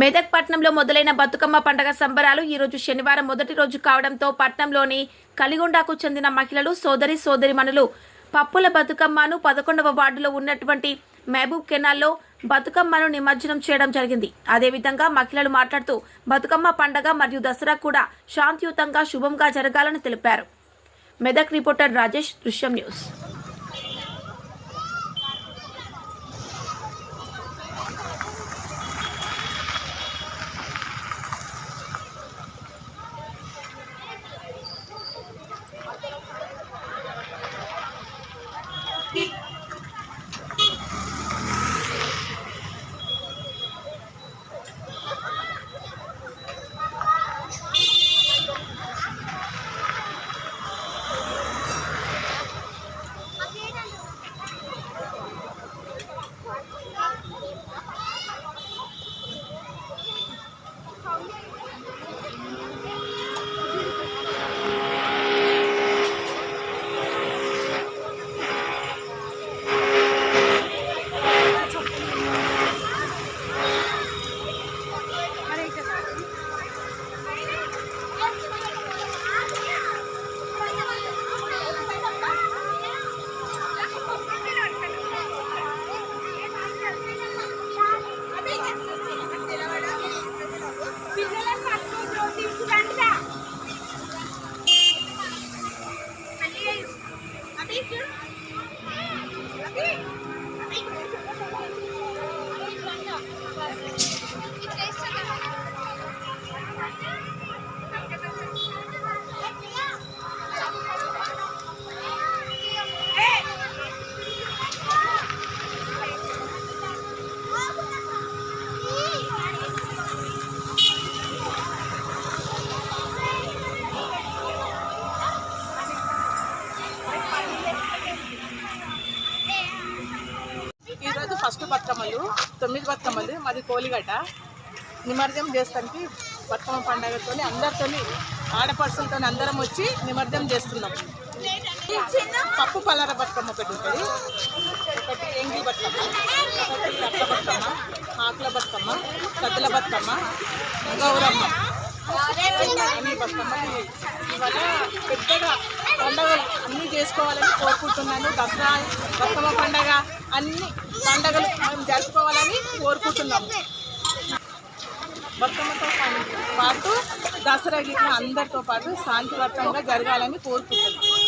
మెదక్ పట్టణంలో మొదలైన బతుకమ్మ పండుగ సంబరాలు ఈ రోజు శనివారం మొదటి రోజు కావడంతో పట్టణంలోని కలిగొండకు చెందిన మహిళలు సోదరిమణులు పప్పుల బతుకమ్మను 11వ వార్డులో ఉన్నటువంటి మహబూబ్ కెనాల్లో బతుకమ్మను నిమజ్జనం చేయడం జరిగింది. అదేవిధంగా మహిళలు మాట్లాడుతూ బతుకమ్మ పండుగ మరియు దసరా కూడా శాంతియుతంగా శుభంగా జరగాలని తెలిపారు. మెదక్ రిపోర్టర్ రాజేష్, దృశ్యం న్యూస్. ఫస్ట్ బతుకమ్మలు 9 బతుకమ్మలు మాది కోలిగట నిమజ్జనం చేస్తానికి బతుకమ్మ పండుగతో అందరితో ఆడపడుచులతో అందరం వచ్చి నిమజ్జనం చేస్తున్నాం. పప్పు పలార బతుకమ్మ ఒకటి ఉంటుంది, ఒకటి ఎంగిల్ బతుకమ్మ, ఒకటి అట్ల బతుకమ్మ, ఆకుల బతుకమ్మ, సద్దుల బతుకమ్మ, గౌరమ్మ అన్ని బతుకమ్మలు ఇవాళ పెద్దగా పండుగలు అన్నీ చేసుకోవాలని కోరుకుంటున్నాను. దసరా బతుకమ్మ పండుగ అన్ని పండుగలు మేము జరుపుకోవాలని కోరుకుంటున్నాము. బతుకమ్మతో పాటు దసరా గీత అందరితో పాటు శాంతివంతంగా జరగాలని కోరుకుంటున్నాం.